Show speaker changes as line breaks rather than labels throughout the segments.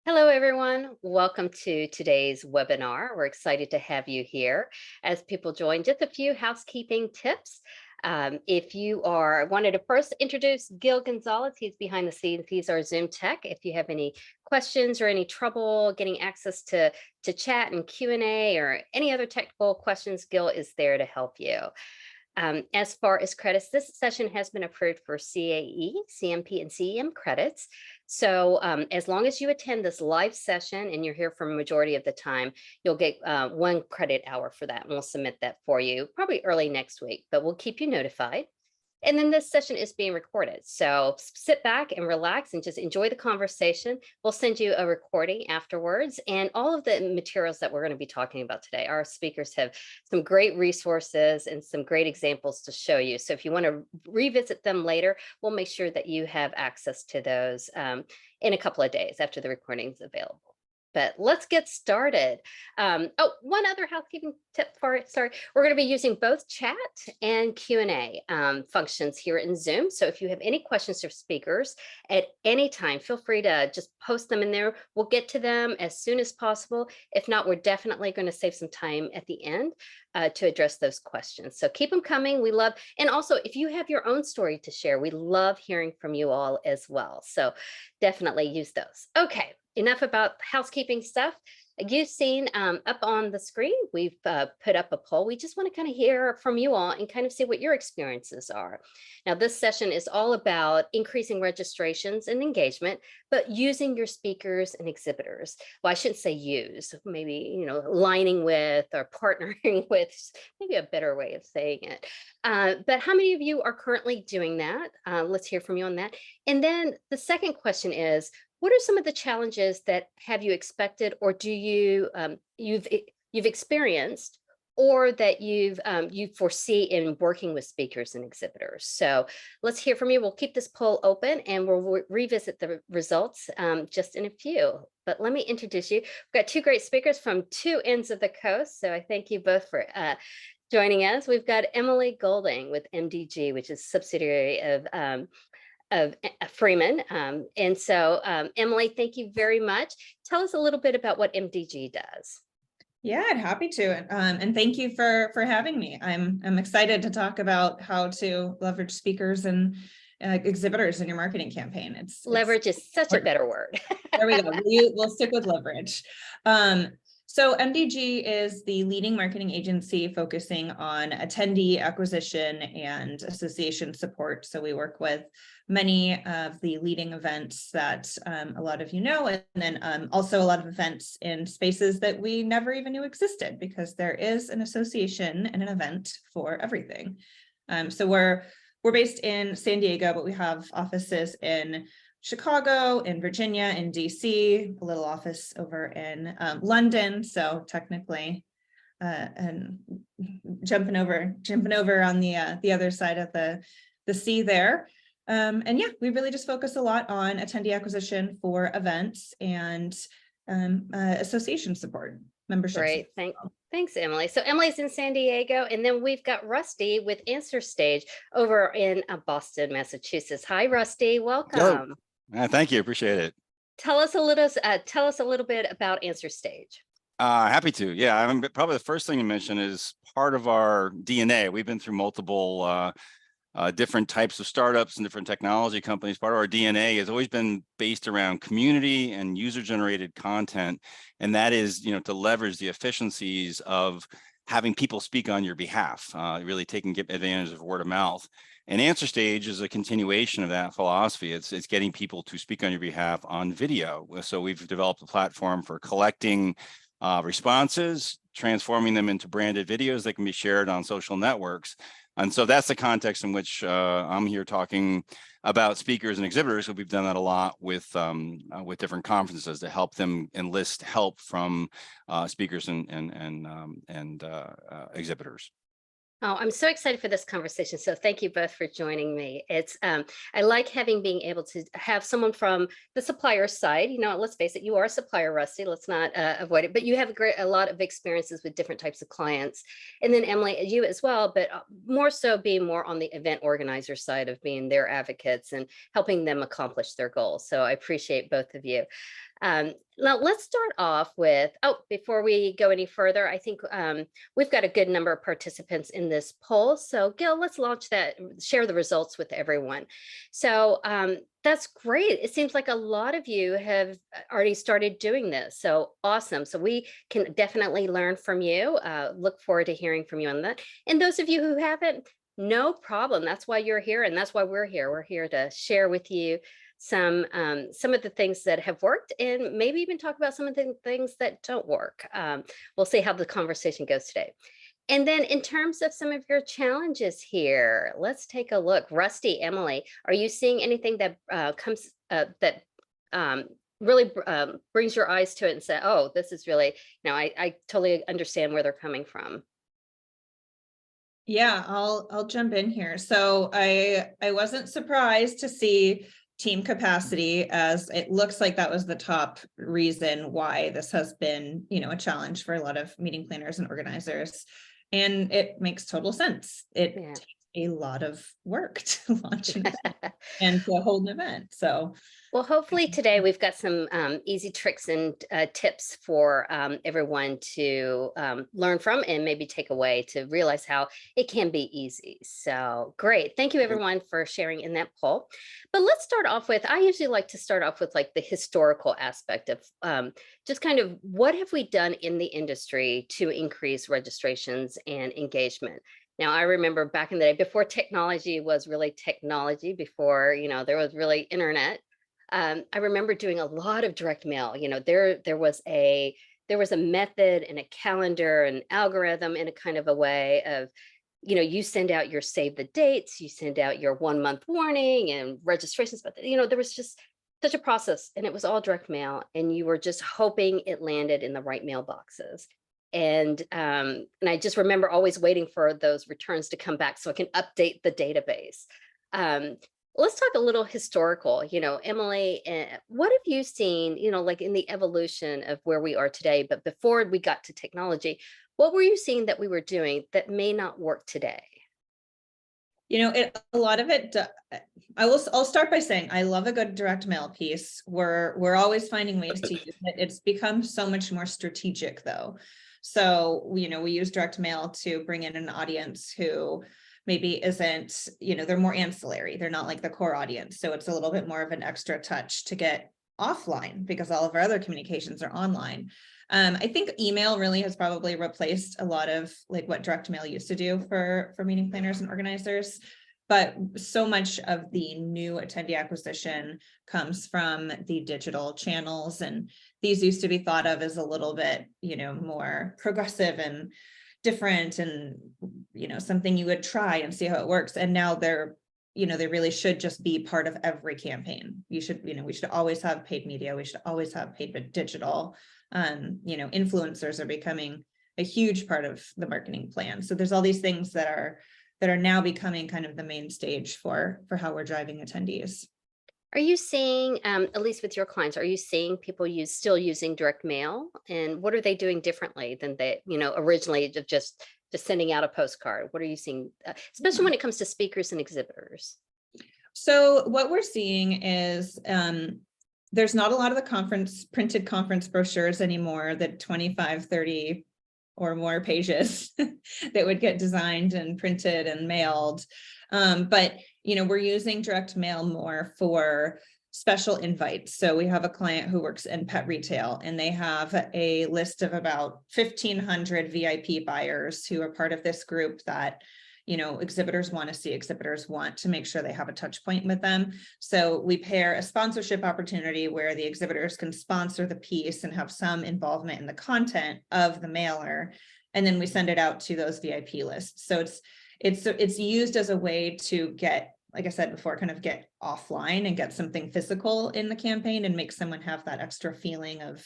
Hello, everyone. Welcome to today's webinar. We're excited to have you here. As people join, just a few housekeeping tips. If you wanted to first introduce Gil Gonzalez, he's behind the scenes. He's our Zoom tech. If you have any questions or any trouble getting access to chat and Q&A or any other technical questions, Gil is there to help you. As far as credits, this session has been approved for CAE, CMP, and CEM credits. So as long as you attend this live session and you're here for a majority of the time, you'll get 1 credit hour for that. And we'll submit that for you probably early next week, but we'll keep you notified. And then this session is being recorded. So sit back and relax and just enjoy the conversation. We'll send you a recording afterwards. And all of the materials that we're going to be talking about today, our speakers have some great resources and some great examples to show you. So if you want to revisit them later, we'll make sure that you have access to those in a couple of days after the recording is available. But let's get started. One other housekeeping tip for it. Sorry, we're going to be using both chat and Q&A functions here in Zoom. So if you have any questions for speakers at any time, feel free to just post them in there. We'll get to them as soon as possible. If not, we're definitely going to save some time at the end to address those questions. So keep them coming. We love, and also if you have your own story to share, we love hearing from you all as well. So definitely use those. Okay. Enough about housekeeping stuff. You've seen up on the screen, we've put up a poll. We just want to kind of hear from you all and kind of see what your experiences are. Now, this session is all about increasing registrations and engagement, but using your speakers and exhibitors. Well, I shouldn't say use, maybe, lining with or partnering with, maybe a better way of saying it. But how many of you are currently doing that? Let's hear from you on that. And then the second question is, what are some of the challenges that have you expected, or do you've experienced, or that you foresee in working with speakers and exhibitors? So let's hear from you. We'll keep this poll open and we'll revisit the results just in a few. But let me introduce you. We've got 2 great speakers from 2 ends of the coast. So I thank you both for joining us. We've got Emily Golding with MDG, which is a subsidiary of Freeman. And so Emily, thank you very much. Tell us a little bit about what MDG does.
Yeah, I'd happy to. And thank you for having me. I'm excited to talk about how to leverage speakers and exhibitors in your marketing campaign.
Leverage is such a better word.
There we go. We'll stick with leverage. So MDG is the leading marketing agency focusing on attendee acquisition and association support. So we work with many of the leading events that a lot of you know, and then also a lot of events in spaces that we never even knew existed, because there is an association and an event for everything. So we're based in San Diego, but we have offices in Chicago, in Virginia, in DC, a little office over in London. So technically, and jumping over on the other side of the sea there. And yeah, we really just focus a lot on attendee acquisition for events and association support, membership.
Great, thanks, Emily. So Emily's in San Diego, and then we've got Rusty with AnswerStage over in Boston, Massachusetts. Hi, Rusty. Welcome.
Thank you. Appreciate it.
Tell us a little bit about AnswerStage.
Happy to. Yeah, probably the first thing you mentioned is part of our DNA. We've been through multiple different types of startups and different technology companies. Part of our DNA has always been based around community and user-generated content, and that is, to leverage the efficiencies of having people speak on your behalf, really taking advantage of word of mouth. And AnswerStage is a continuation of that philosophy. It's getting people to speak on your behalf on video. So we've developed a platform for collecting responses, transforming them into branded videos that can be shared on social networks. And so that's the context in which I'm here talking about speakers and exhibitors. So we've done that a lot with different conferences to help them enlist help from speakers and exhibitors.
Oh, I'm so excited for this conversation. So thank you both for joining me. It's I like being able to have someone from the supplier side. Let's face it, you are a supplier, Rusty. Let's not avoid it. But you have a lot of experiences with different types of clients. And then Emily, you as well, but more so being more on the event organizer side of being their advocates and helping them accomplish their goals. So I appreciate both of you. Now let's start off with, before we go any further, I think we've got a good number of participants in this poll. So Gil, let's launch that, share the results with everyone. So that's great. It seems like a lot of you have already started doing this. So awesome. So we can definitely learn from you. Look forward to hearing from you on that. And those of you who haven't, no problem. That's why you're here, and that's why we're here. We're here to share with you some of the things that have worked, and maybe even talk about some of the things that don't work. We'll see how the conversation goes today. And then in terms of some of your challenges here, let's take a look. Rusty, Emily, are you seeing anything that really brings your eyes to it and say, oh, this is really, I totally understand where they're coming from?
Yeah, I'll jump in here. So I wasn't surprised to see team capacity, as it looks like that was the top reason why this has been, a challenge for a lot of meeting planners and organizers. And it makes total sense. It takes a lot of work to launch an event and to hold an event. So
well, hopefully today we've got some easy tricks and tips for everyone to learn from and maybe take away to realize how it can be easy. So great. Thank you everyone for sharing in that poll. But let's start off with, I usually like to start off with like the historical aspect of just kind of what have we done in the industry to increase registrations and engagement. Now, I remember back in the day, before technology was really technology, before, there was really internet, I remember doing a lot of direct mail. There was a method and a calendar and algorithm in a kind of a way of, you send out your save the dates, you send out your 1 month warning and registrations, but there was just such a process, and it was all direct mail, and you were just hoping it landed in the right mailboxes. And I just remember always waiting for those returns to come back so I can update the database. Let's talk a little historical, Emily, what have you seen, like in the evolution of where we are today, but before we got to technology, what were you seeing that we were doing that may not work today?
A lot of it, I'll start by saying I love a good direct mail piece. We're always finding ways to use it. It's become so much more strategic though. So, we use direct mail to bring in an audience who maybe isn't, they're more ancillary. They're not like the core audience. So it's a little bit more of an extra touch to get offline because all of our other communications are online. I think email really has probably replaced a lot of like what direct mail used to do for meeting planners and organizers. But so much of the new attendee acquisition comes from the digital channels. And these used to be thought of as a little bit, more progressive and different and, something you would try and see how it works. And now they're, they really should just be part of every campaign. We should always have paid media. We should always have paid digital. Influencers are becoming a huge part of the marketing plan. So there's all these things that are now becoming kind of the main stage for how we're driving attendees.
Are you seeing, at least with your clients, are you seeing people still using direct mail? And what are they doing differently than they, originally just sending out a postcard? What are you seeing, especially when it comes to speakers and exhibitors?
So what we're seeing is there's not a lot of the printed conference brochures anymore, the 25, 30 or more pages that would get designed and printed and mailed. But, we're using direct mail more for special invites. So we have a client who works in pet retail, and they have a list of about 1,500 VIP buyers who are part of this group that, exhibitors want to see, exhibitors want to make sure they have a touch point with them. So we pair a sponsorship opportunity where the exhibitors can sponsor the piece and have some involvement in the content of the mailer. And then we send it out to those VIP lists. So it's used as a way to get, like I said before, kind of get offline and get something physical in the campaign and make someone have that extra feeling of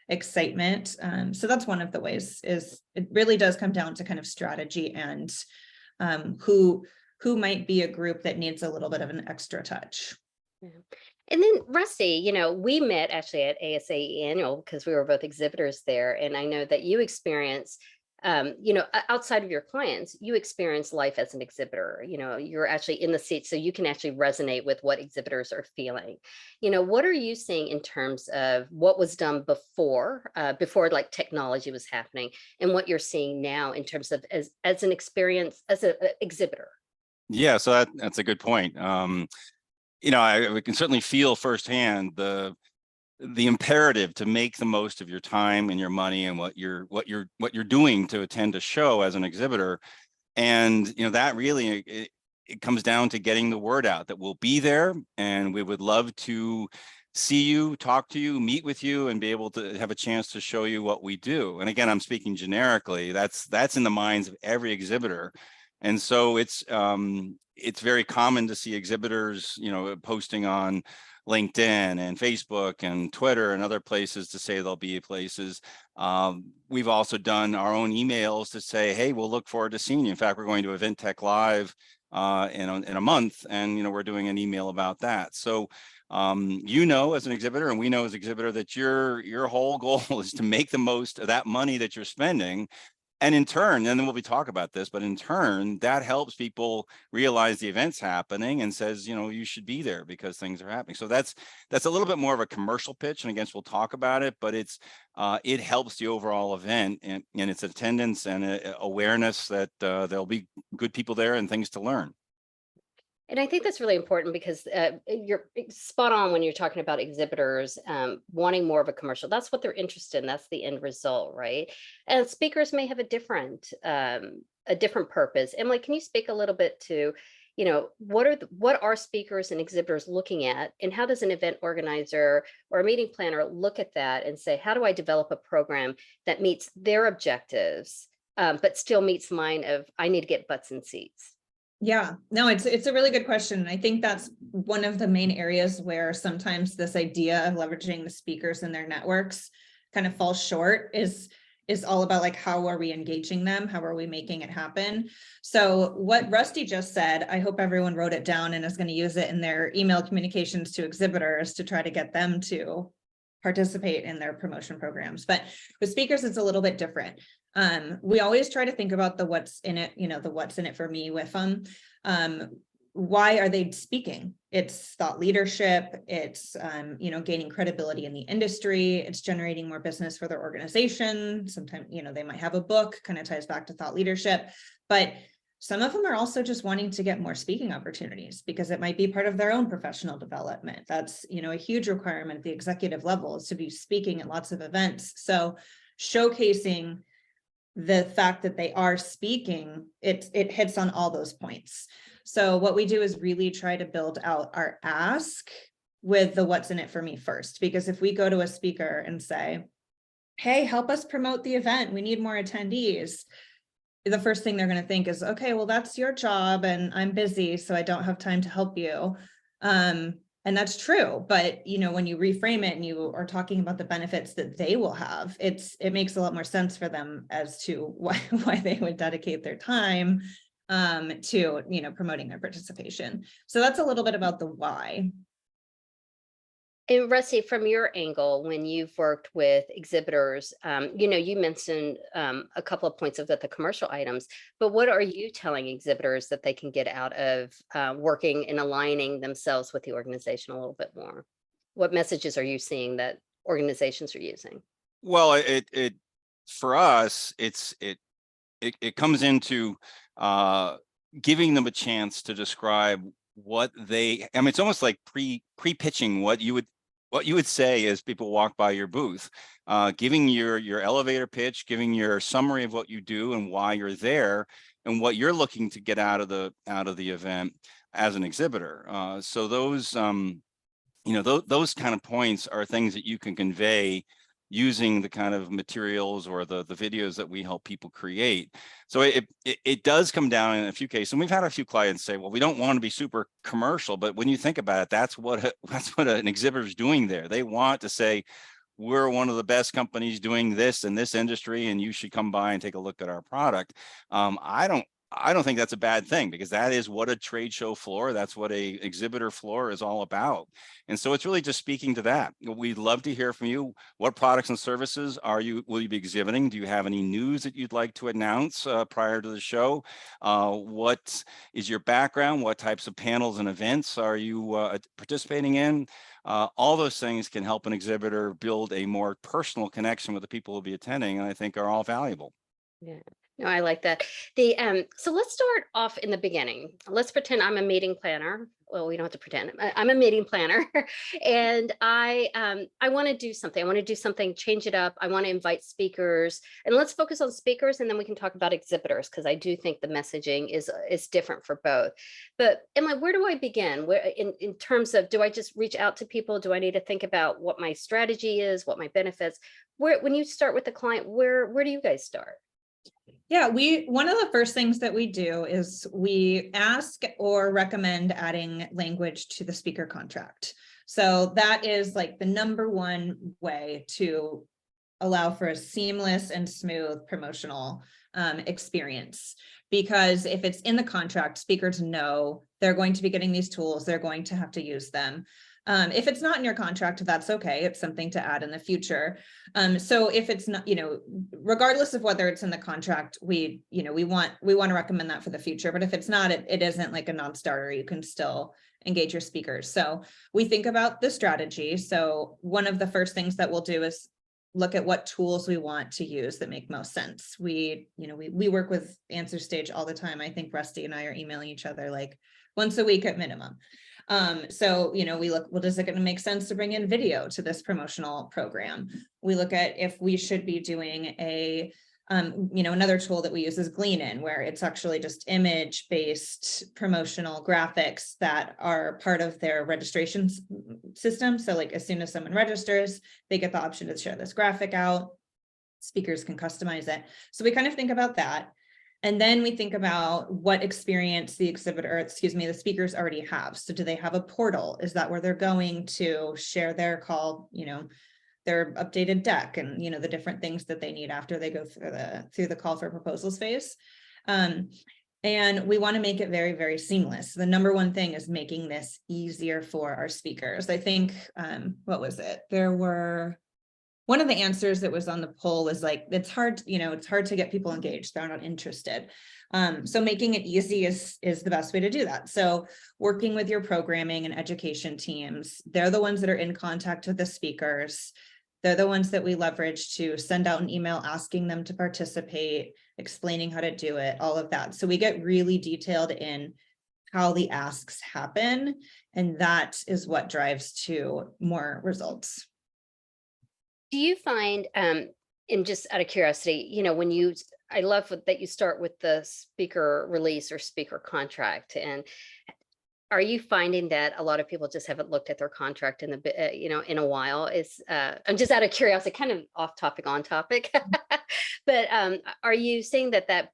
excitement. So that's one of the ways. Is it really does come down to kind of strategy and who might be a group that needs a little bit of an extra touch.
Yeah. And then Rusty, we met actually at ASAE annual because we were both exhibitors there. And I know that you experienced outside of your clients, you experience life as an exhibitor. You're actually in the seat, so you can actually resonate with what exhibitors are feeling. What are you seeing in terms of what was done before like technology was happening, and what you're seeing now in terms of as an experience as an exhibitor?
Yeah, so that's a good point. We can certainly feel firsthand the imperative to make the most of your time and your money and what you're doing to attend a show as an exhibitor. And that really it comes down to getting the word out that we'll be there, and we would love to see you, talk to you, meet with you, and be able to have a chance to show you what we do. And again, I'm speaking generically. That's in the minds of every exhibitor. And so it's very common to see exhibitors, posting on LinkedIn and Facebook and Twitter and other places to say they'll be places. We've also done our own emails to say, hey, we'll look forward to seeing you. In fact, we're going to Event Tech Live in a month, and we're doing an email about that. So as an exhibitor, and we know as an exhibitor, that your whole goal is to make the most of that money that you're spending. And in turn, and then we'll talk about this, but in turn, that helps people realize the event's happening and says, you should be there because things are happening. So that's a little bit more of a commercial pitch. And again, we'll talk about it, but it helps the overall event and its attendance and awareness that there'll be good people there and things to learn.
And I think that's really important because you're spot on when you're talking about exhibitors wanting more of a commercial. That's what they're interested in. That's the end result, right? And speakers may have a different purpose. Emily, can you speak a little bit to, what are speakers and exhibitors looking at, and how does an event organizer or a meeting planner look at that and say, how do I develop a program that meets their objectives, but still meets mine of I need to get butts in seats?
Yeah, no, it's a really good question. I think that's one of the main areas where sometimes this idea of leveraging the speakers and their networks kind of falls short is all about like, how are we engaging them? How are we making it happen? So what Rusty just said, I hope everyone wrote it down and is going to use it in their email communications to exhibitors to try to get them to participate in their promotion programs. But with speakers, it's a little bit different. We always try to think about the what's in it, the what's in it for me with them. Why are they speaking? It's thought leadership. It's, gaining credibility in the industry. It's generating more business for their organization. Sometimes, they might have a book, kind of ties back to thought leadership, but some of them are also just wanting to get more speaking opportunities because it might be part of their own professional development. That's, a huge requirement at the executive level is to be speaking at lots of events. So showcasing the fact that they are speaking, it hits on all those points. So what we do is really try to build out our ask with the what's in it for me first, because if we go to a speaker and say, hey, help us promote the event, we need more attendees, the first thing they're going to think is, okay, well, that's your job and I'm busy, so I don't have time to help you. And that's true. But, when you reframe it and you are talking about the benefits that they will have, it makes a lot more sense for them as to why they would dedicate their time to, promoting their participation. So that's a little bit about the why.
And Rusty, from your angle, when you've worked with exhibitors, you mentioned a couple of points of the commercial items, but what are you telling exhibitors that they can get out of working and aligning themselves with the organization a little bit more? What messages are you seeing that organizations are using?
Well, it for us, it comes into giving them a chance to describe what it's almost like pre-pitching what you would say as people walk by your booth, giving your elevator pitch, giving your summary of what you do and why you're there and what you're looking to get out of the event as an exhibitor. So those those kind of points are things that you can convey using the kind of materials or the videos that we help people create. So it does come down in a few cases, and we've had a few clients say, well, we don't want to be super commercial, but when you think about it, that's what an exhibitor is doing there. They want to say, we're one of the best companies doing this in this industry, and you should come by and take a look at our product. I don't think that's a bad thing, because that is what a trade show floor, that's what a exhibitor floor is all about. And so it's really just speaking to that. We'd love to hear from you. What products and services will you be exhibiting? Do you have any news that you'd like to announce prior to the show? What is your background? What types of panels and events are you participating in? All those things can help an exhibitor build a more personal connection with the people who will be attending, and I think are all valuable.
Yeah. No, I like that. So let's start off in the beginning. Let's pretend I'm a meeting planner. Well, we don't have to pretend. I'm a meeting planner, and I want to do something. I want to do something, change it up. I want to invite speakers, and let's focus on speakers, and then we can talk about exhibitors, because I do think the messaging is different for both. But Emily, where do I begin? Where in terms of, do I just reach out to people? Do I need to think about what my strategy is, what my benefits? When you start with the client, where do you guys start?
Yeah, one of the first things that we do is we ask or recommend adding language to the speaker contract. So that is like the number one way to allow for a seamless and smooth promotional experience. Because if it's in the contract, speakers know they're going to be getting these tools, they're going to have to use them. If it's not in your contract, that's okay. It's something to add in the future. So if it's not, regardless of whether it's in the contract, we want to recommend that for the future. But if it's not, it isn't like a non-starter. You can still engage your speakers. So we think about the strategy. So one of the first things that we'll do is look at what tools we want to use that make most sense. We work with AnswerStage all the time. I think Rusty and I are emailing each other like once a week at minimum. So, we look, well, is it going to make sense to bring in video to this promotional program? We look at if we should be doing another tool that we use is Glean-In, where it's actually just image-based promotional graphics that are part of their registration system. So like as soon as someone registers, they get the option to share this graphic out. Speakers can customize it. So we kind of think about that. And then we think about what experience the speakers already have. So do they have a portal? Is that where they're going to share their call, their updated deck and, the different things that they need after they go through the call for proposals phase. And we want to make it very, very seamless. The number one thing is making this easier for our speakers. I think, what was it? One of the answers that was on the poll was like, it's hard to get people engaged. They're not interested. So making it easy is the best way to do that. So working with your programming and education teams, they're the ones that are in contact with the speakers. They're the ones that we leverage to send out an email asking them to participate, explaining how to do it, all of that. So we get really detailed in how the asks happen, and that is what drives to more results.
Do you find, and just out of curiosity, I love that you start with the speaker release or speaker contract, and are you finding that a lot of people just haven't looked at their contract in a while? I'm just out of curiosity, kind of off topic, on topic, but are you seeing that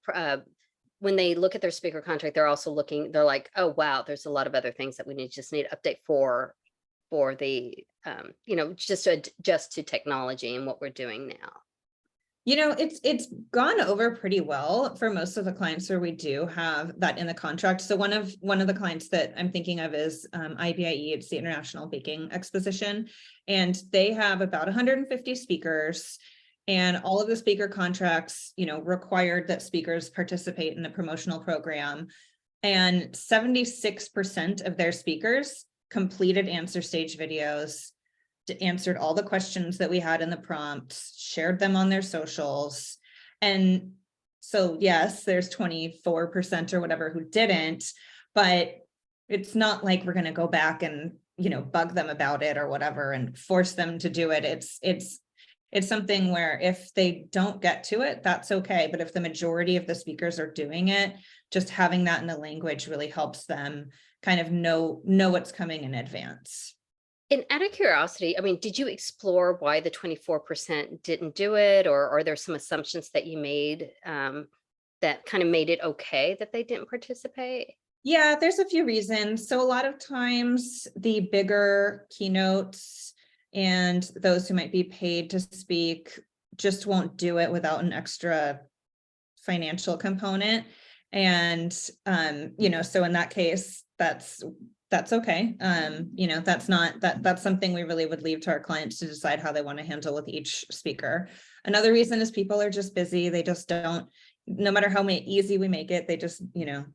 when they look at their speaker contract, they're like, oh wow, there's a lot of other things that we just need to update for the just to adjust to technology and what we're doing now?
It's gone over pretty well for most of the clients where we do have that in the contract. So one of the clients that I'm thinking of is IBIE. It's the International Baking Exposition, and they have about 150 speakers, and all of the speaker contracts required that speakers participate in the promotional program, and 76% of their speakers completed AnswerStage videos, answered all the questions that we had in the prompts, shared them on their socials. And so yes, there's 24% or whatever who didn't, but it's not like we're going to go back and bug them about it or whatever and force them to do it. It's something where if they don't get to it, that's okay. But if the majority of the speakers are doing it, just having that in the language really helps them kind of know what's coming in advance.
And out of curiosity, did you explore why the 24% didn't do it, or are there some assumptions that you made that kind of made it okay that they didn't participate?
Yeah, there's a few reasons. So a lot of times the bigger keynotes and those who might be paid to speak just won't do it without an extra financial component. And, so in that case, that's okay. That's something we really would leave to our clients to decide how they want to handle with each speaker. Another reason is people are just busy. They just don't, no matter how easy we make it, they just,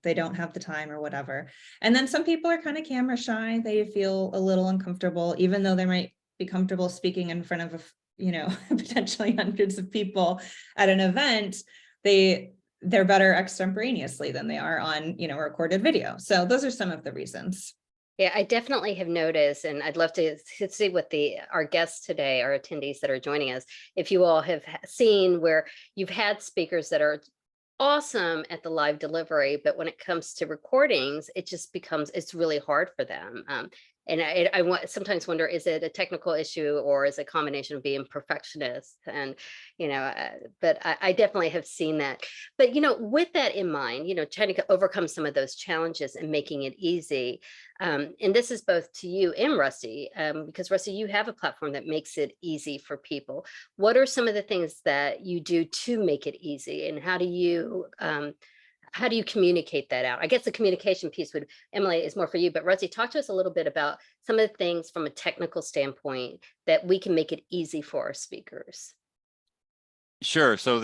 they don't have the time or whatever. And then some people are kind of camera shy. They feel a little uncomfortable, even though they might be comfortable speaking in front of, potentially hundreds of people at an event. They're better extemporaneously than they are on, a recorded video. So those are some of the reasons.
Yeah, I definitely have noticed, and I'd love to see what our guests today, our attendees that are joining us, if you all have seen where you've had speakers that are awesome at the live delivery, but when it comes to recordings, it just it's really hard for them. And I sometimes wonder, is it a technical issue or is it a combination of being perfectionist? And, but I definitely have seen that. But, with that in mind, trying to overcome some of those challenges and making it easy. And this is both to you and Rusty, because Rusty, you have a platform that makes it easy for people. What are some of the things that you do to make it easy, and how do you communicate that out? I guess the communication piece Emily, is more for you, but Rusty, talk to us a little bit about some of the things from a technical standpoint that we can make it easy for our speakers.
Sure. So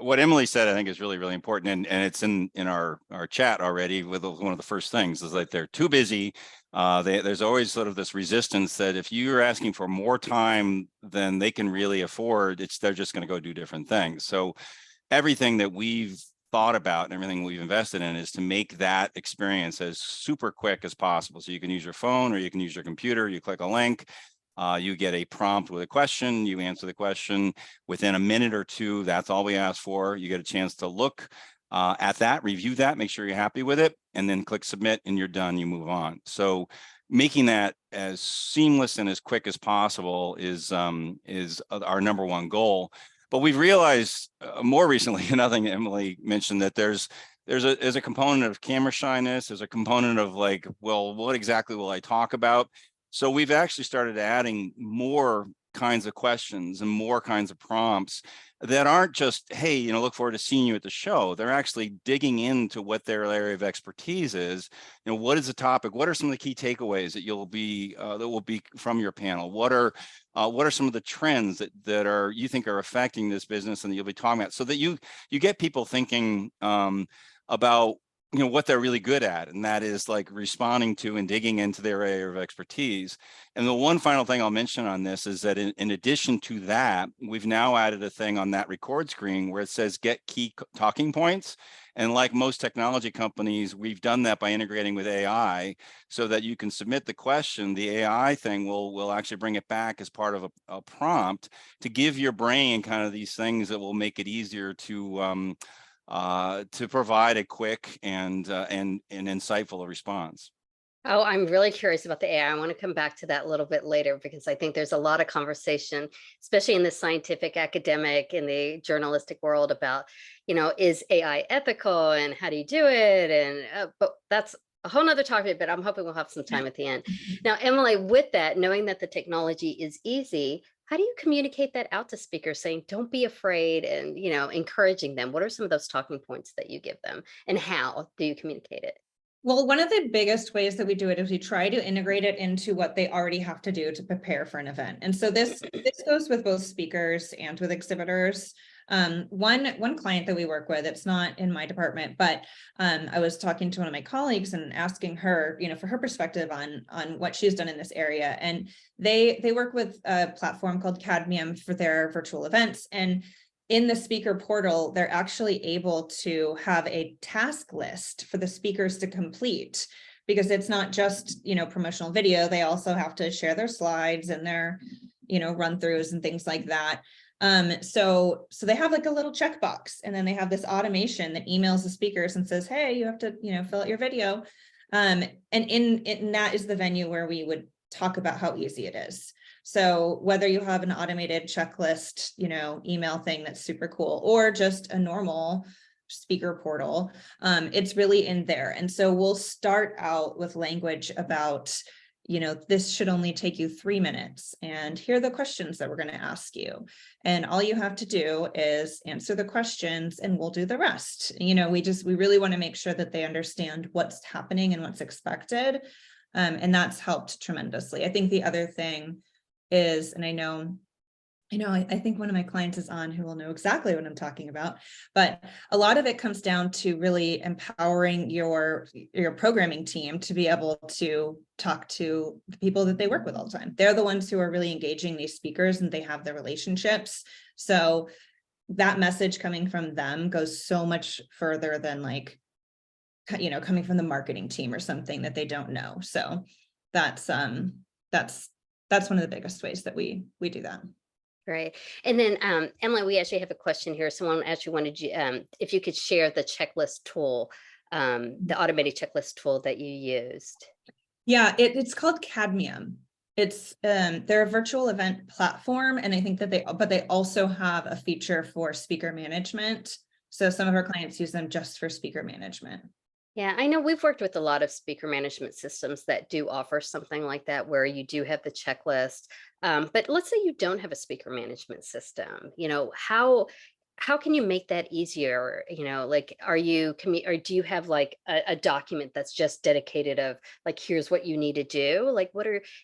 what Emily said, I think, is really, really important, and it's in our chat already. With one of the first things is that they're too busy. There's always sort of this resistance that if you're asking for more time than they can really afford, they're just going to go do different things. So everything that we've thought about and everything we've invested in is to make that experience as super quick as possible. So you can use your phone or you can use your computer. You click a link. You get a prompt with a question, you answer the question within a minute or two. That's all we ask for. You get a chance to look at that, review that, make sure you're happy with it, and then click submit and you're done, you move on. So making that as seamless and as quick as possible is our number one goal. But we've realized more recently, another thing that Emily mentioned, that there's a component of camera shyness, there's a component of like, well, what exactly will I talk about? So we've actually started adding more kinds of questions and more kinds of prompts that aren't just, hey, look forward to seeing you at the show. They're actually digging into what their area of expertise is. What is the topic? What are some of the key takeaways that will be from your panel? What are some of the trends that you think are affecting this business and that you'll be talking about, so that you get people thinking about what they're really good at, and that is like responding to and digging into their area of expertise. And the one final thing I'll mention on this is that in addition to that, we've now added a thing on that record screen where it says get key talking points. And like most technology companies, we've done that by integrating with AI, so that you can submit the question. The AI thing will actually bring it back as part of a prompt to give your brain kind of these things that will make it easier to provide a quick and insightful response.
Oh, I'm really curious about the AI. I want to come back to that a little bit later, because I think there's a lot of conversation, especially in the scientific, academic, in the journalistic world about, is AI ethical and how do you do it? And but that's a whole nother topic, but I'm hoping we'll have some time at the end. Now, Emily, with that, knowing that the technology is easy, how do you communicate that out to speakers, saying, don't be afraid, and, encouraging them? What are some of those talking points that you give them, and how do you communicate it?
Well, one of the biggest ways that we do it is we try to integrate it into what they already have to do to prepare for an event. And so this goes with both speakers and with exhibitors. One client that we work with, it's not in my department, but I was talking to one of my colleagues and asking her, for her perspective on what she's done in this area. And they work with a platform called Cadmium for their virtual events. And in the speaker portal, they're actually able to have a task list for the speakers to complete, because it's not just, promotional video. They also have to share their slides and their, run throughs and things like that. So they have like a little checkbox, and then they have this automation that emails the speakers and says, hey, you have to, fill out your video. And that is the venue where we would talk about how easy it is. So whether you have an automated checklist, email thing that's super cool, or just a normal speaker portal, it's really in there. And so we'll start out with language about, this should only take you 3 minutes, and here are the questions that we're going to ask you. And all you have to do is answer the questions and we'll do the rest. We really want to make sure that they understand what's happening and what's expected. And that's helped tremendously. I think the other thing is, and I think one of my clients is on who will know exactly what I'm talking about, but a lot of it comes down to really empowering your programming team to be able to talk to the people that they work with all the time. They're the ones who are really engaging these speakers, and they have the relationships. So that message coming from them goes so much further than coming from the marketing team or something that they don't know. So that's one of the biggest ways that we do that.
Right. And then, Emily, we actually have a question here. Someone actually wanted you, if you could share the checklist tool, the automated checklist tool that you used.
Yeah, it's called Cadmium. They're a virtual event platform, and I think that they also have a feature for speaker management. So some of our clients use them just for speaker management.
Yeah, I know we've worked with a lot of speaker management systems that do offer something like that, where you do have the checklist. But let's say you don't have a speaker management system, how can you make that easier? Or do you have like a document that's just dedicated of like, here's what you need to do?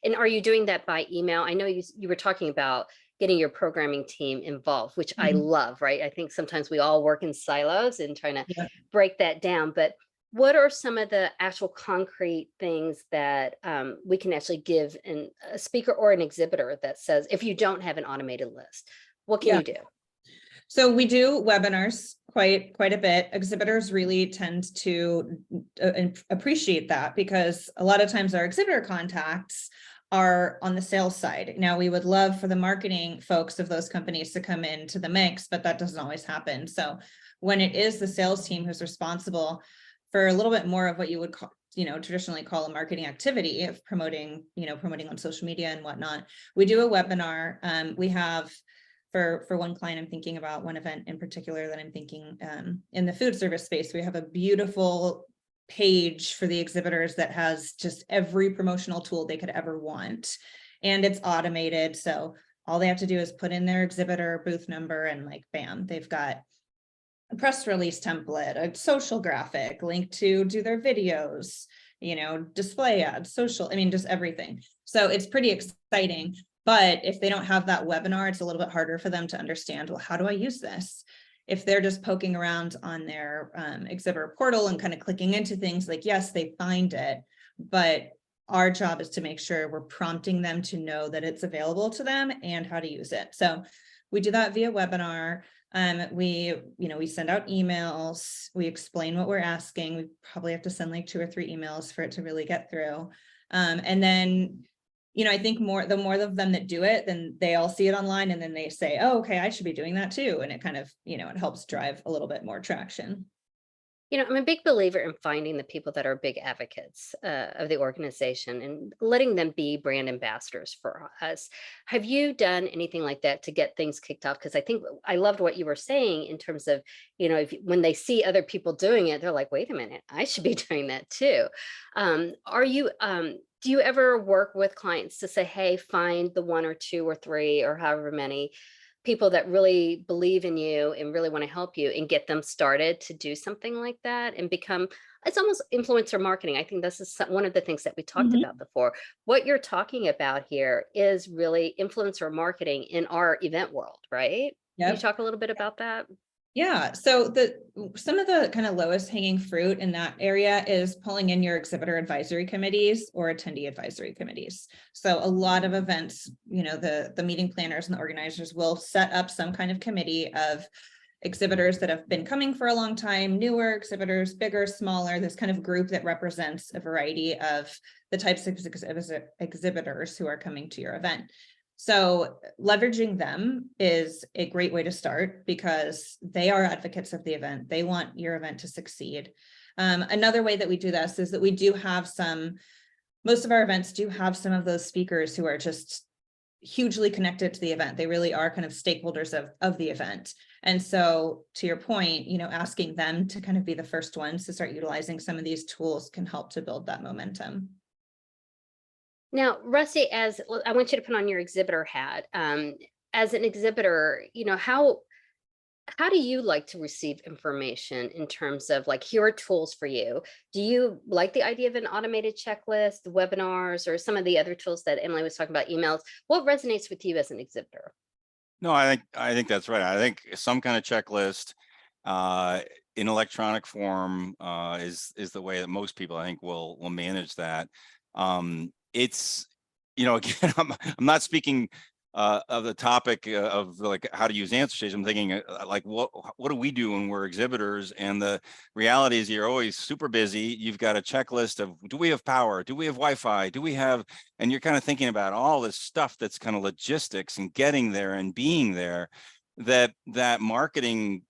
And are you doing that by email? I know you were talking about getting your programming team involved, which I love, right? I think sometimes we all work in silos and trying to break that down, but what are some of the actual concrete things that we can actually give a speaker or an exhibitor that says, if you don't have an automated list, what can you do?
So we do webinars quite a bit. Exhibitors really tend to appreciate that, because a lot of times our exhibitor contacts are on the sales side. Now, we would love for the marketing folks of those companies to come into the mix, but that doesn't always happen. So when it is the sales team who's responsible for a little bit more of what you would call, traditionally call a marketing activity of promoting on social media and whatnot, we do a webinar. We have, for one client, I'm thinking about one event in particular that I'm thinking in the food service space, we have a beautiful page for the exhibitors that has just every promotional tool they could ever want. And it's automated. So all they have to do is put in their exhibitor booth number, and bam, they've got a press release template, a social graphic, link to do their videos, display ads, social, just everything. So it's pretty exciting. But if they don't have that webinar, it's a little bit harder for them to understand, well, how do I use this? If they're just poking around on their exhibitor portal and kind of clicking into things, yes, they find it, but our job is to make sure we're prompting them to know that it's available to them and how to use it. So we do that via webinar. We send out emails, we explain what we're asking. We probably have to send 2 or 3 emails for it to really get through. And then, I think the more of them that do it, then they all see it online, and then they say, oh, okay, I should be doing that too. And it kind of, it helps drive a little bit more traction.
I'm a big believer in finding the people that are big advocates of the organization and letting them be brand ambassadors for us. Have you done anything like that to get things kicked off? Because I think I loved what you were saying in terms of, when they see other people doing it, they're like, wait a minute, I should be doing that too. Do you ever work with clients to say, hey, find the 1 or 2 or 3 or however many people that really believe in you and really want to help you, and get them started to do something like that and it's almost influencer marketing. I think this is one of the things that we talked about before. What you're talking about here is really influencer marketing in our event world, right? Yep. Can you talk a little bit about that?
Yeah, so some of the kind of lowest hanging fruit in that area is pulling in your exhibitor advisory committees or attendee advisory committees. So a lot of events, the meeting planners and the organizers will set up some kind of committee of exhibitors that have been coming for a long time, newer exhibitors, bigger, smaller, this kind of group that represents a variety of the types of exhibitors who are coming to your event. So leveraging them is a great way to start, because they are advocates of the event. They want your event to succeed. Another way that we do this is that we do have most of our events do have some of those speakers who are just hugely connected to the event. They really are kind of stakeholders of the event. And so to your point, asking them to kind of be the first ones to start utilizing some of these tools can help to build that momentum.
Now, Rusty, I want you to put on your exhibitor hat. As an exhibitor, how do you like to receive information in terms of like, here are tools for you? Do you like the idea of an automated checklist, webinars, or some of the other tools that Emily was talking about, emails? What resonates with you as an exhibitor?
No, I think that's right. I think some kind of checklist in electronic form is the way that most people, I think, will manage that. It's, again, I'm not speaking of the topic of like how to use AnswerStage. I'm thinking like what do we do when we're exhibitors? And the reality is you're always super busy. You've got a checklist of, do we have power? Do we have Wi-Fi? Do we have, and you're kind of thinking about all this stuff that's kind of logistics and getting there and being there, that marketing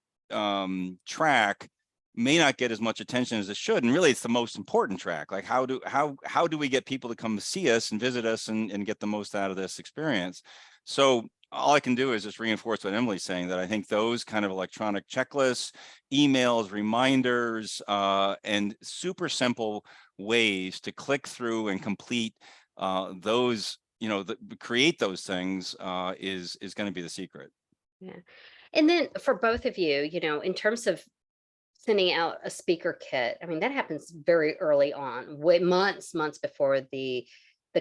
track may not get as much attention as it should. And really it's the most important track. Like how do we get people to come see us and visit us and get the most out of this experience? So all I can do is just reinforce what Emily's saying, that I think those kind of electronic checklists, emails, reminders, and super simple ways to click through and complete those, create those things is going to be the secret.
Yeah. And then for both of you, in terms of sending out a speaker kit, I mean, that happens very early on, months before the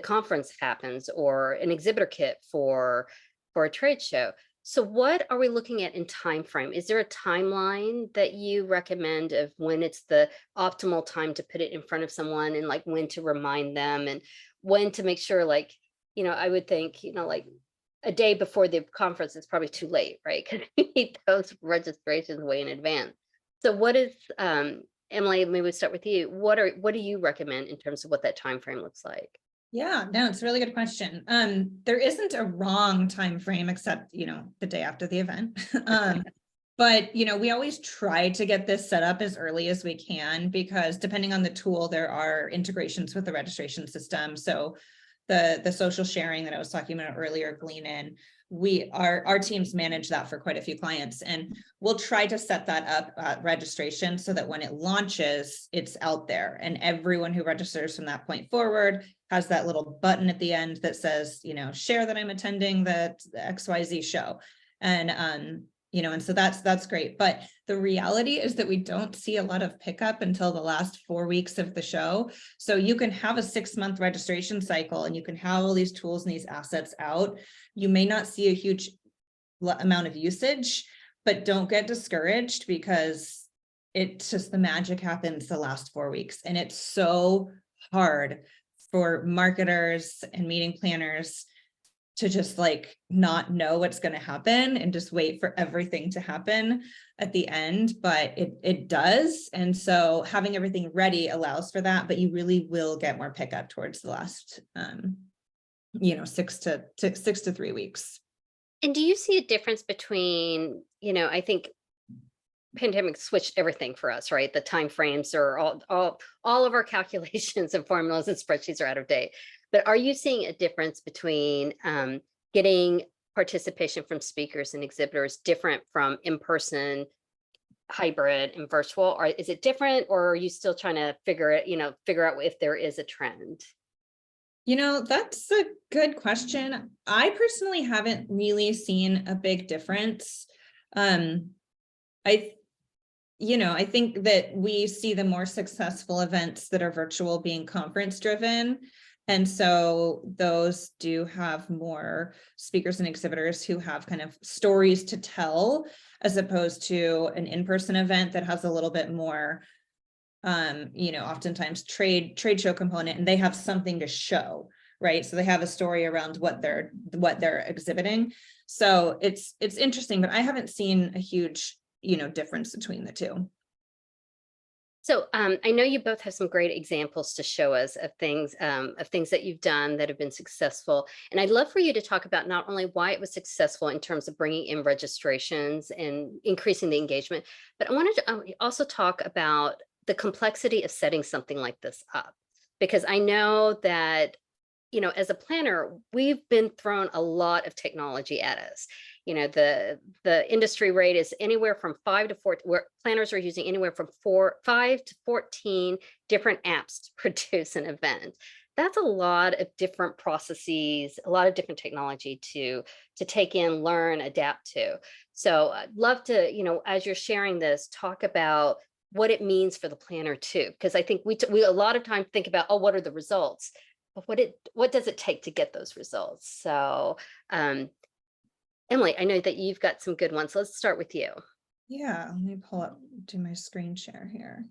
conference happens, or an exhibitor kit for a trade show. So what are we looking at in time frame? Is there a timeline that you recommend of when it's the optimal time to put it in front of someone, and like when to remind them, and when to make sure, like, I would think, like a day before the conference is probably too late, right? Because you need those registrations way in advance. So what is, Emily, maybe we start with you. What do you recommend in terms of what that time frame looks like?
Yeah, no, it's a really good question. There isn't a wrong time frame except, the day after the event. But, we always try to get this set up as early as we can, because depending on the tool, there are integrations with the registration system. So the social sharing that I was talking about earlier, Glean In, our teams manage that for quite a few clients, and we'll try to set that up at registration so that when it launches, it's out there, and everyone who registers from that point forward has that little button at the end that says, share that I'm attending the XYZ show. And and so that's great. But the reality is that we don't see a lot of pickup until the last 4 weeks of the show. So you can have a 6-month registration cycle and you can have all these tools and these assets out. You may not see a huge amount of usage, but don't get discouraged, because it's just the magic happens the last 4 weeks. And it's so hard for marketers and meeting planners to just like not know what's going to happen and just wait for everything to happen at the end, but it does. And so having everything ready allows for that, but you really will get more pickup towards the last 6 to 3 weeks.
And do you see a difference between, I think pandemic switched everything for us, right? The time frames are all of our calculations and formulas and spreadsheets are out of date. But are you seeing a difference between getting participation from speakers and exhibitors different from in-person, hybrid, and virtual? Or is it different, or are you still trying to figure out if there is a trend?
That's a good question. I personally haven't really seen a big difference. I think that we see the more successful events that are virtual being conference driven. And so those do have more speakers and exhibitors who have kind of stories to tell, as opposed to an in-person event that has a little bit more, oftentimes trade show component, and they have something to show, right? So they have a story around what they're exhibiting. So it's interesting, but I haven't seen a huge, difference between the two.
So I know you both have some great examples to show us of things that you've done that have been successful. And I'd love for you to talk about not only why it was successful in terms of bringing in registrations and increasing the engagement, but I wanted to also talk about the complexity of setting something like this up. Because I know that, as a planner, we've been thrown a lot of technology at us. The industry rate is anywhere from 5 to 14, where planners are using anywhere from 5 to 14 different apps to produce an event. that's a lot of different processes, a lot of different technology to take in, learn, adapt to. So I'd love to, as you're sharing this, talk about what it means for the planner too, because I think we a lot of time think about, oh, what are the results? But what does it take to get those results? So Emily, I know that you've got some good ones. Let's start with you.
Yeah, let me do my screen share here.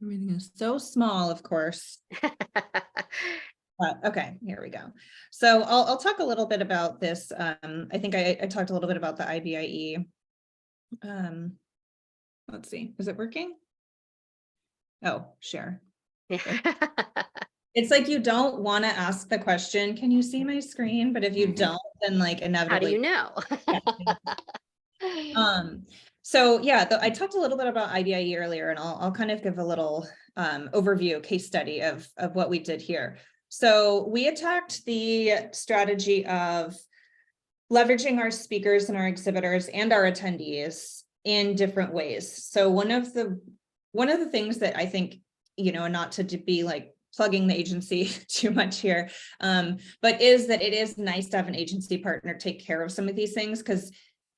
Everything is so small, of course. Okay, here we go. So I'll talk a little bit about this. I think I talked a little bit about the IBIE. Let's see, is it working? Oh, share. It's like you don't want to ask the question, can you see my screen? But if you don't, then like inevitably.
How do you know?
So yeah, I talked a little bit about IBIE earlier, and I'll kind of give a little overview case study of what we did here. So we attacked the strategy of leveraging our speakers and our exhibitors and our attendees in different ways. So one of the things that I think, not to be like plugging the agency too much here, but is that it is nice to have an agency partner take care of some of these things, because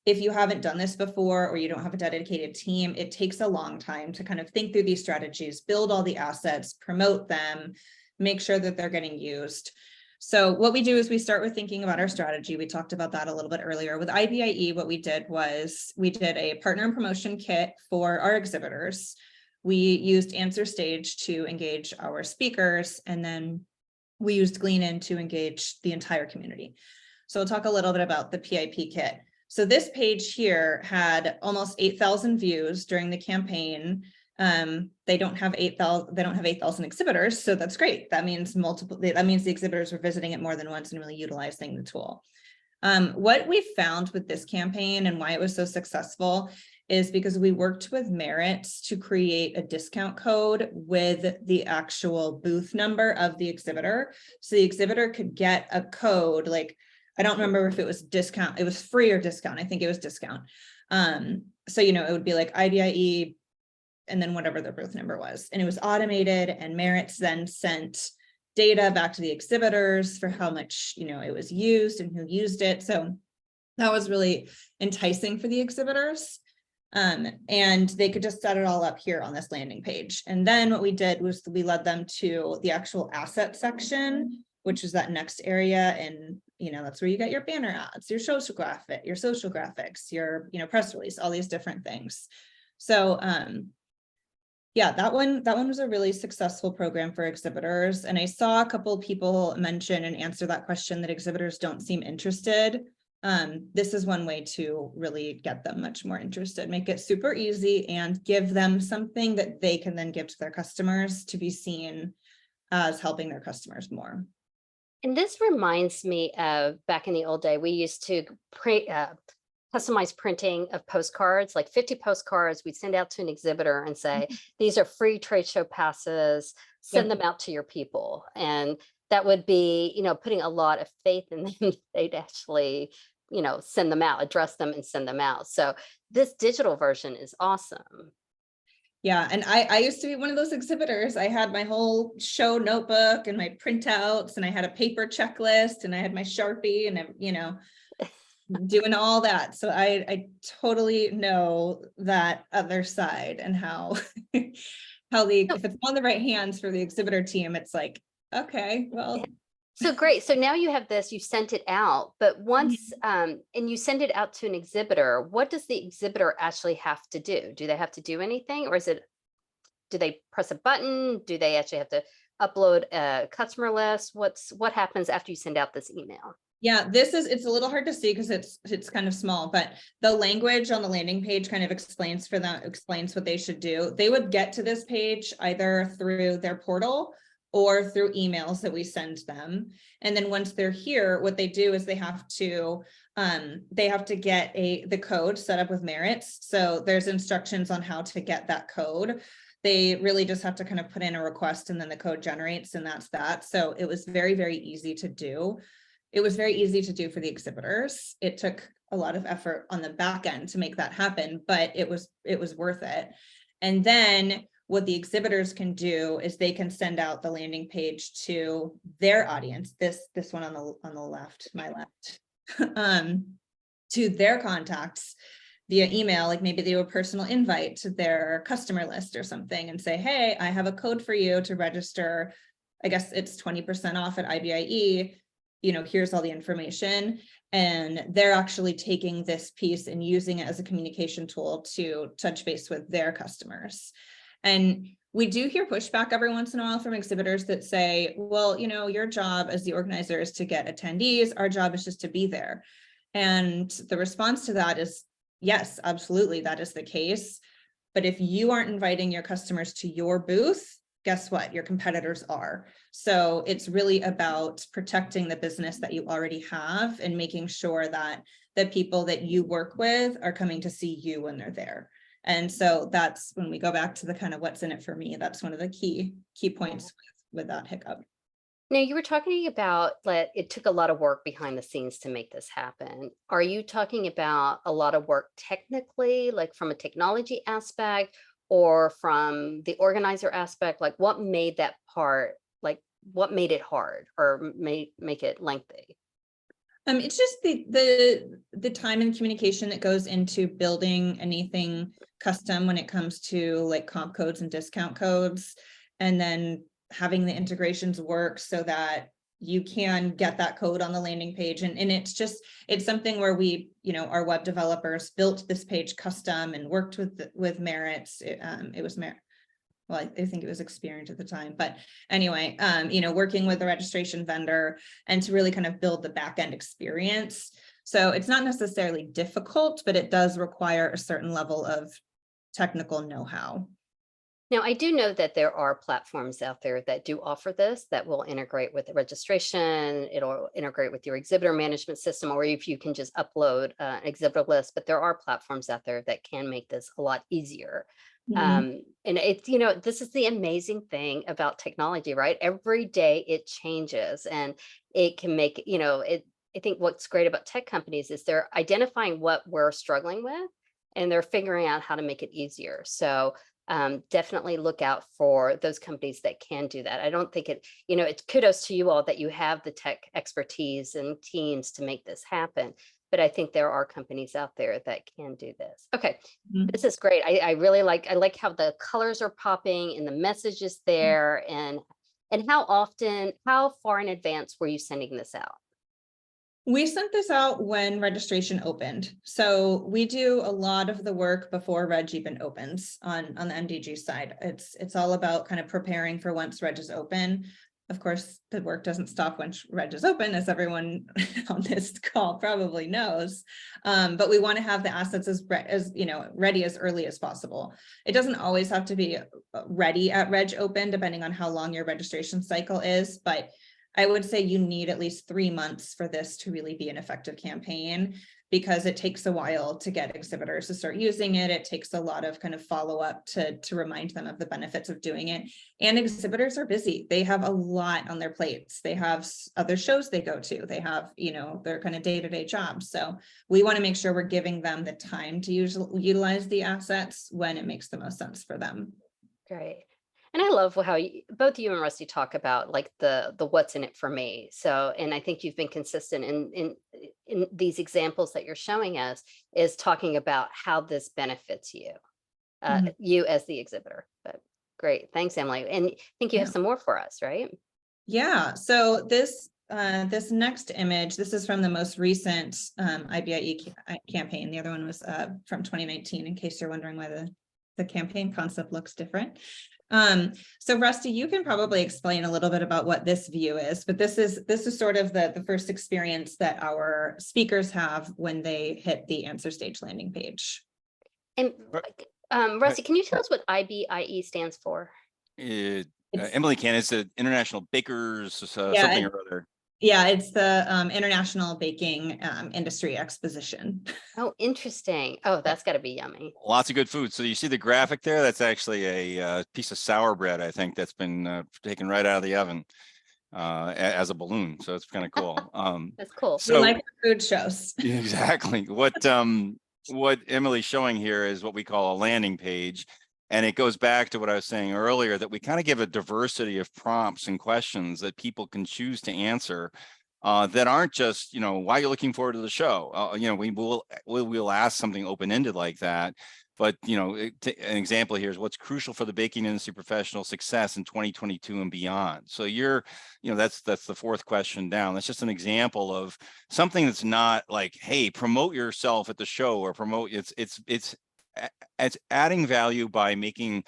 if you haven't done this before, or you don't have a dedicated team, it takes a long time to kind of think through these strategies, build all the assets, promote them, make sure that they're getting used. So what we do is we start with thinking about our strategy. We talked about that a little bit earlier. With IBIE, what we did was we did a partner and promotion kit for our exhibitors. We used AnswerStage to engage our speakers, and then we used Glean-In to engage the entire community. So we'll talk a little bit about the PIP kit. So this page here had almost 8,000 views during the campaign. They don't have 8,000 exhibitors, so that's great. That means the exhibitors were visiting it more than once and really utilizing the tool. What we found with this campaign and why it was so successful is because we worked with Merits to create a discount code with the actual booth number of the exhibitor. So the exhibitor could get a code, like, I don't remember if it was discount, it was free or discount. I think it was discount. So, it would be like IBIE and then whatever the booth number was. And it was automated, and Merits then sent data back to the exhibitors for how much, it was used and who used it. So that was really enticing for the exhibitors. And they could just set it all up here on this landing page. And then what we did was we led them to the actual asset section, which is that next area. And, that's where you get your banner ads, your social graphics, your, press release, all these different things. So, yeah, that one was a really successful program for exhibitors. And I saw a couple of people mention and answer that question that exhibitors don't seem interested. This is one way to really get them much more interested, make it super easy and give them something that they can then give to their customers to be seen as helping their customers more.
And this reminds me of back in the old day, we used to customize printing of postcards, like 50 postcards. We'd send out to an exhibitor and say, these are free trade show passes, send them out to your people. And that would be, putting a lot of faith in them. They'd actually, send them out, address them and send them out. So this digital version is awesome.
Yeah, and I used to be one of those exhibitors. I had my whole show notebook and my printouts, and I had a paper checklist, and I had my Sharpie, and doing all that. So I totally know that other side, and how if it's on the right hands for the exhibitor team, it's like, okay, well.
So great. So now you have this, you sent it out, but once, and you send it out to an exhibitor, what does the exhibitor actually have to do? Do they have to do anything, or do they press a button? Do they actually have to upload a customer list? What happens after you send out this email?
Yeah, it's a little hard to see because it's kind of small, but the language on the landing page kind of explains what they should do. They would get to this page either through their portal or through emails that we send them. And then once they're here, what they do is they have to get the code set up with Merits. So there's instructions on how to get that code. They really just have to kind of put in a request, and then the code generates, and that's that. So it was very, very easy to do. It was very easy to do for the exhibitors. It took a lot of effort on the back end to make that happen, but it was worth it. And then what the exhibitors can do is they can send out the landing page to their audience, this one on the left, my left, to their contacts via email. Like maybe they do a personal invite to their customer list or something and say, hey, I have a code for you to register. I guess it's 20% off at IBIE. You know, here's all the information. And they're actually taking this piece and using it as a communication tool to touch base with their customers. And we do hear pushback every once in a while from exhibitors that say, well, you know, your job as the organizer is to get attendees. Our job is just to be there. And the response to that is, yes, absolutely, that is the case. But if you aren't inviting your customers to your booth, guess what? Your competitors are. So it's really about protecting the business that you already have and making sure that the people that you work with are coming to see you when they're there. And so that's when we go back to the kind of what's in it for me. That's one of the key points with that hiccup.
Now, you were talking about that it took a lot of work behind the scenes to make this happen. Are you talking about a lot of work technically, like from a technology aspect, or from the organizer aspect? Like what made that part, like what made it hard or make it lengthy?
It's just the time and communication that goes into building anything custom when it comes to like comp codes and discount codes, and then having the integrations work so that you can get that code on the landing page. And it's something where we, you know, our web developers built this page custom and worked with Merits. It was Merit. Well, I think it was Experience at the time, but anyway, you know, working with the registration vendor and to really kind of build the back end experience. So it's not necessarily difficult, but it does require a certain level of technical know-how.
Now, I do know that there are platforms out there that do offer this, that will integrate with the registration. It'll integrate with your exhibitor management system, or if you can just upload an exhibitor list, but there are platforms out there that can make this a lot easier. And it's, you know, this is the amazing thing about technology, right? Every day it changes and it can make, you know, I think what's great about tech companies is they're identifying what we're struggling with and they're figuring out how to make it easier. So definitely look out for those companies that can do that. I don't think it, you know, it's kudos to you all that you have the tech expertise and teams to make this happen. But I think there are companies out there that can do this. Okay, this is great. I really like how the colors are popping and the message is there. And how far in advance were you sending this out?
We sent this out when registration opened. So we do a lot of the work before Reg even opens on the MDG side. It's all about kind of preparing for once Reg is open. Of course, the work doesn't stop when Reg is open, as everyone on this call probably knows. But we want to have the assets as you know, ready as early as possible. It doesn't always have to be ready at Reg open, depending on how long your registration cycle is. But I would say you need at least 3 months for this to really be an effective campaign, because it takes a while to get exhibitors to start using it. It takes a lot of kind of follow up to remind them of the benefits of doing it. And exhibitors are busy. They have a lot on their plates. They have other shows they go to. They have, you know, their kind of day-to-day jobs. So we want to make sure we're giving them the time to utilize the assets when it makes the most sense for them.
Great. And I love how both you and Rusty talk about like the what's in it for me. So, and I think you've been consistent in these examples that you're showing us is talking about how this benefits you, you as the exhibitor. But great, thanks, Emily. And I think you have some more for us, right?
Yeah. So this next image, this is from the most recent IBIE campaign. The other one was from 2019. In case you're wondering why the campaign concept looks different. So Rusty, you can probably explain a little bit about what this view is, but this is sort of the first experience that our speakers have when they hit the AnswerStage landing page.
And Rusty, can you tell us what IBIE stands for?
Emily can. It's the International Bakers something or other.
Yeah, it's the International Baking Industry Exposition.
Oh, interesting. Oh, that's got to be yummy.
Lots of good food. So you see the graphic there? That's actually a piece of sour bread, I think, that's been taken right out of the oven as a balloon. So it's kind of cool.
That's cool.
So, we like food shows.
Exactly. What Emily's showing here is what we call a landing page. And it goes back to what I was saying earlier, that we kind of give a diversity of prompts and questions that people can choose to answer, that aren't just, why are you looking forward to the show? We'll ask something open-ended like that. But, an example here is what's crucial for the baking industry professional success in 2022 and beyond. So that's the fourth question down. That's just an example of something that's not like, hey, promote yourself at the show, or promote. It's adding value by making,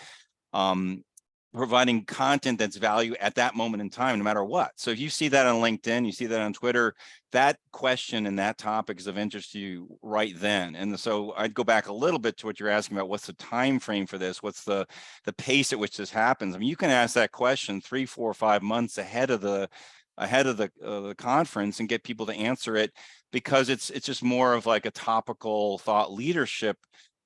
providing content that's value at that moment in time, no matter what. So if you see that on LinkedIn, you see that on Twitter, that question and that topic is of interest to you right then. And so I'd go back a little bit to what you're asking about. What's the time frame for this? What's the pace at which this happens? I mean, you can ask that question 3, 4, 5 months ahead of the conference and get people to answer it, because it's just more of like a topical thought leadership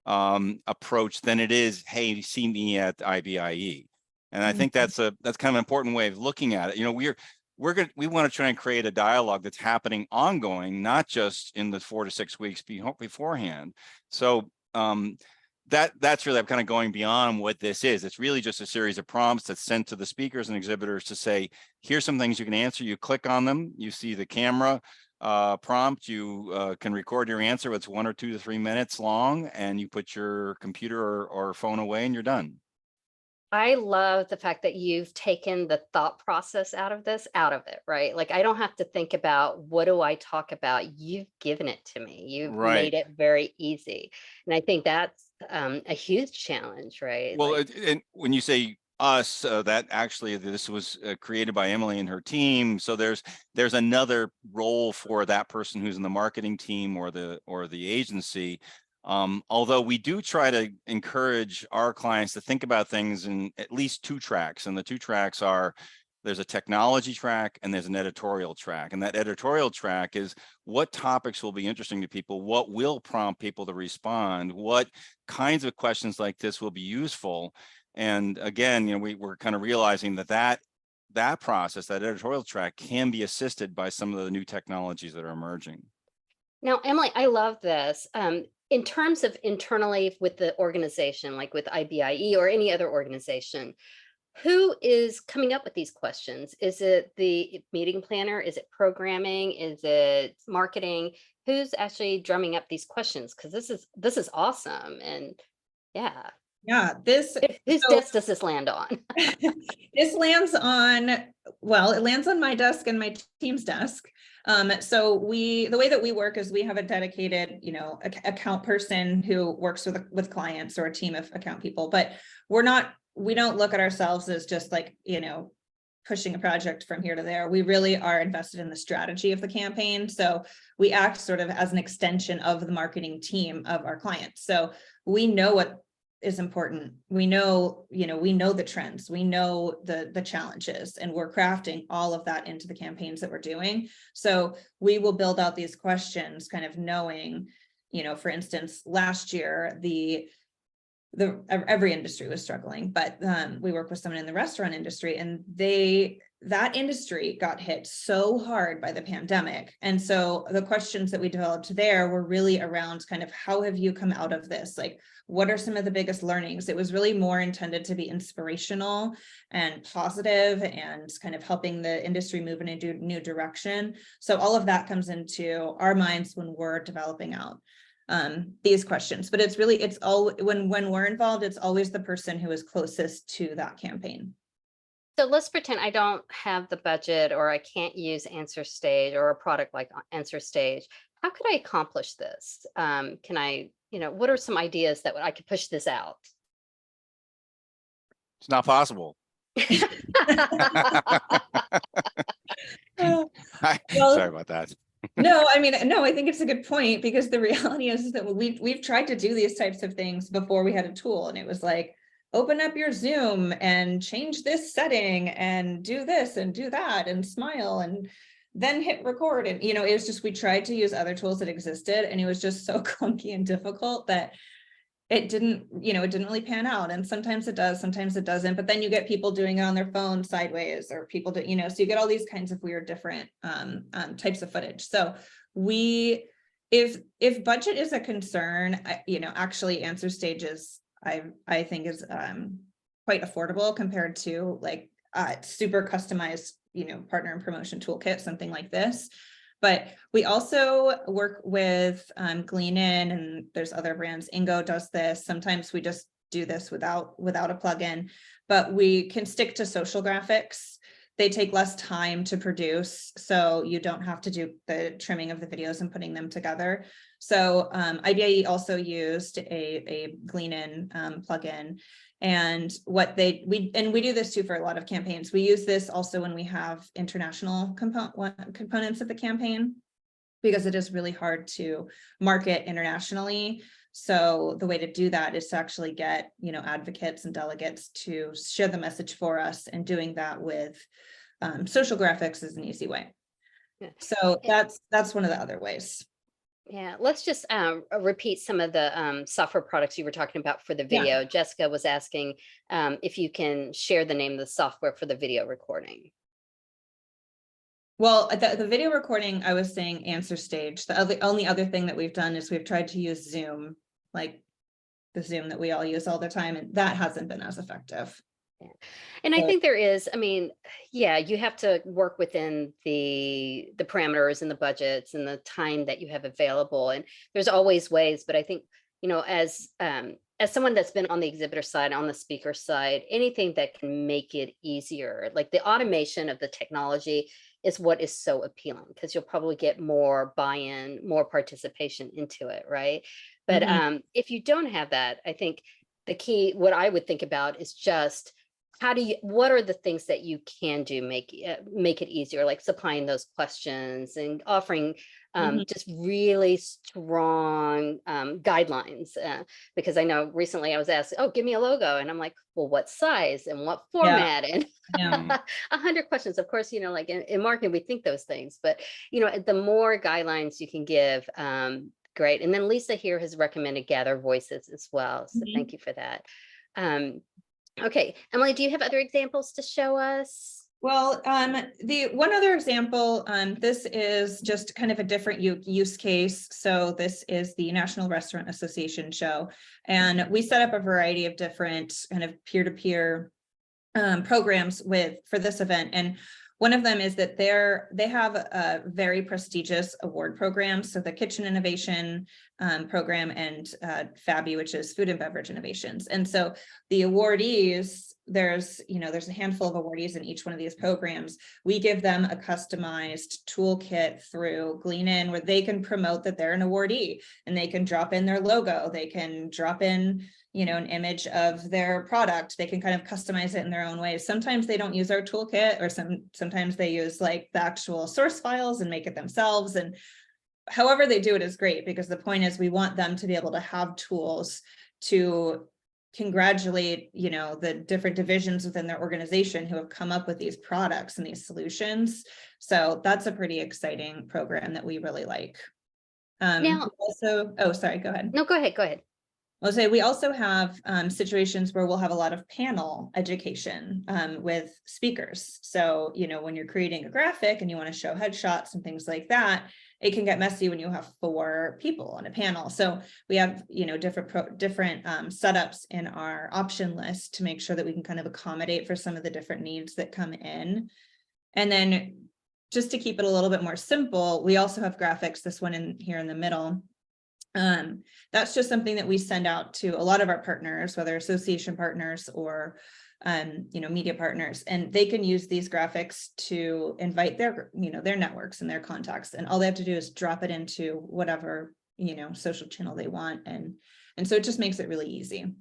approach than it is, hey, see me at IBIE. And I think that's kind of an important way of looking at it. We want to try and create a dialogue that's happening ongoing, not just in the 4 to 6 weeks beforehand. So that's really, I'm kind of going beyond what this is. It's really just a series of prompts that's sent to the speakers and exhibitors to say, here's some things you can answer. You click on them, you see the camera prompt, you can record your answer. It's 1 or 2 to 3 minutes long, and you put your computer or phone away and you're done.
I love the fact that you've taken the thought process out of it, right? Like, I don't have to think about what do I talk about. You've given it to me. You've made it very easy. And I think that's a huge challenge, right?
Well, and when you say us, that actually this was created by Emily and her team. So there's another role for that person who's in the marketing team or the agency. Although we do try to encourage our clients to think about things in at least 2 tracks. And the 2 tracks are, there's a technology track and there's an editorial track. And that editorial track is what topics will be interesting to people, what will prompt people to respond, what kinds of questions like this will be useful. And again, we're kind of realizing that process, that editorial track, can be assisted by some of the new technologies that are emerging.
Now, Emily, I love this. In terms of internally with the organization, like with IBIE or any other organization, who is coming up with these questions? Is it the meeting planner? Is it programming? Is it marketing? Who's actually drumming up these questions? Because this is awesome. And yeah.
Yeah,
whose desk does this land on?
This lands on, it lands on my desk and my team's desk. So the way that we work is we have a dedicated, account person who works with clients, or a team of account people, but we don't look at ourselves as just like, pushing a project from here to there. We really are invested in the strategy of the campaign. So we act sort of as an extension of the marketing team of our clients. So we know what is important. We know the trends, we know the challenges, and we're crafting all of that into the campaigns that we're doing. So we will build out these questions kind of knowing, for instance, last year, every industry was struggling, but we work with someone in the restaurant industry, and that industry got hit so hard by the pandemic. And so the questions that we developed there were really around kind of, how have you come out of this? Like, what are some of the biggest learnings? It was really more intended to be inspirational and positive and kind of helping the industry move in a new direction. So all of that comes into our minds when we're developing out these questions. But it's all when we're involved, it's always the person who is closest to that campaign.
So let's pretend I don't have the budget, or I can't use AnswerStage or a product like AnswerStage. How could I accomplish this? Can I, what are some ideas that I could push this out?
It's not possible. Sorry about that.
No, I think it's a good point, because the reality is that we've tried to do these types of things before we had a tool, and it was like, open up your Zoom and change this setting and do this and do that and smile and then hit record. And, it was just, we tried to use other tools that existed, and it was just so clunky and difficult that it didn't really pan out. And sometimes it does, sometimes it doesn't, but then you get people doing it on their phone sideways, or people do, so you get all these kinds of weird, different types of footage. So if budget is a concern, actually AnswerStage is I think is quite affordable compared to like super customized, partner and promotion toolkit, something like this. But we also work with Glean In, and there's other brands. Ingo does this. Sometimes we just do this without a plugin, but we can stick to social graphics. They take less time to produce, so you don't have to do the trimming of the videos and putting them together. So IBIE also used a Glean In plugin, and we do this too for a lot of campaigns. We use this also when we have international components of the campaign, because it is really hard to market internationally. So the way to do that is to actually get, advocates and delegates to share the message for us, and doing that with social graphics is an easy way.
Yeah.
So that's one of the other ways.
Yeah, let's just repeat some of the software products you were talking about for the video. Jessica was asking if you can share the name of the software for the video recording.
Well, the video recording, I was saying AnswerStage. The only other thing that we've done is we've tried to use Zoom, like the Zoom that we all use all the time, and that hasn't been as effective.
Yeah. And I think there is, yeah, you have to work within the parameters and the budgets and the time that you have available. And there's always ways, but I think, as someone that's been on the exhibitor side, on the speaker side, anything that can make it easier, like the automation of the technology is what is so appealing, because you'll probably get more buy-in, more participation into it, right? But if you don't have that, I think the key, what I would think about is just what are the things that you can do make it easier, like supplying those questions and offering just really strong guidelines, because I know recently I was asked, oh, give me a logo, and I'm like, well, what size and what format, and 100 questions. Of course, like in marketing, we think those things, but the more guidelines you can give, great. And then Lisa here has recommended Gather Voices as well, so thank you for that. Okay, Emily, do you have other examples to show us?
Well, the one other example, this is just kind of a different use case. So this is the National Restaurant Association show, and we set up a variety of different kind of peer-to-peer programs for this event. And one of them is that they have a very prestigious award program. So the Kitchen Innovation program, and FABI, which is Food and Beverage Innovations. And so the awardees, there's a handful of awardees in each one of these programs. We give them a customized toolkit through Glean In, where they can promote that they're an awardee, and they can drop in their logo. They can drop in an image of their product. They can kind of customize it in their own ways. Sometimes they don't use our toolkit, or sometimes they use like the actual source files and make it themselves. And however they do it is great, because the point is we want them to be able to have tools to congratulate, the different divisions within their organization who have come up with these products and these solutions. So that's a pretty exciting program that we really like.
Now,
also, oh, sorry, go ahead.
No, go ahead.
I'll say we also have situations where we'll have a lot of panel education with speakers. So, when you're creating a graphic and you want to show headshots and things like that, it can get messy when you have 4 people on a panel. So we have, different setups in our option list to make sure that we can kind of accommodate for some of the different needs that come in. And then just to keep it a little bit more simple, we also have graphics, this one in here in the middle. That's just something that we send out to a lot of our partners, whether association partners or media partners, and they can use these graphics to invite their networks and their contacts, and all they have to do is drop it into whatever social channel they want, and so it just makes it really easy.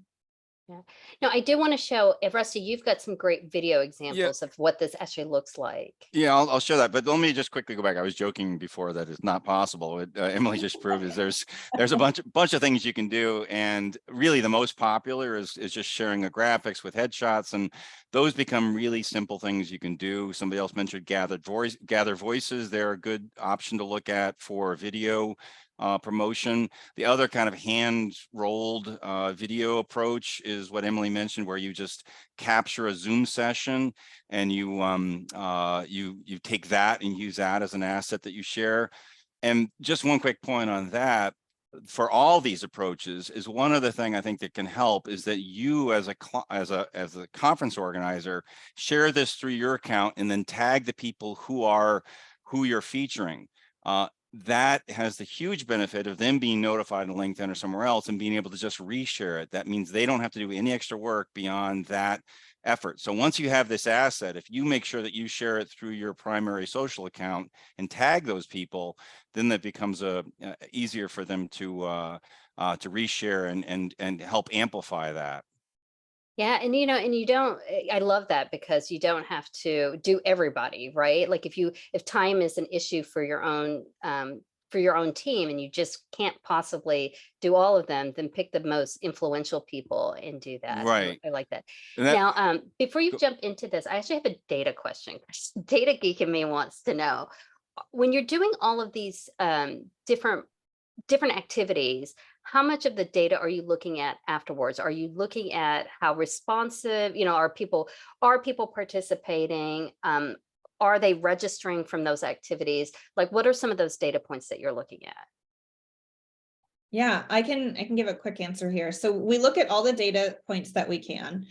Yeah. Now, I do want to show, if Rusty, you've got some great video examples of what this actually looks like.
Yeah, I'll show that, but let me just quickly go back. I was joking before that it's not possible. What Emily just proved is there's a bunch of things you can do, and really the most popular is just sharing a graphics with headshots, and those become really simple things you can do. Somebody else mentioned Gather Voices. They're a good option to look at for video promotion. The other kind of hand-rolled video approach is what Emily mentioned, where you just capture a Zoom session and you take that and use that as an asset that you share. And just one quick point on that, for all these approaches is one other thing I think that can help is that you as a conference organizer share this through your account and then tag the people who you're featuring. That has the huge benefit of them being notified on LinkedIn or somewhere else and being able to just reshare it. That means they don't have to do any extra work beyond that effort. So once you have this asset, if you make sure that you share it through your primary social account and tag those people, then that becomes easier for them to reshare and help amplify that.
Yeah, and you don't, I love that because you don't have to do everybody, right? Like if time is an issue for your own team and you just can't possibly do all of them, then pick the most influential people and do that.
Right.
I like that.
And that,
Now, before you jump into this, I actually have a data question. Data geek in me wants to know, when you're doing all of these different activities, how much of the data are you looking at afterwards? Are you looking at how responsive, are people participating? Are they registering from those activities? Like, what are some of those data points that you're looking at?
Yeah, I can give a quick answer here. So we look at all the data points that we can.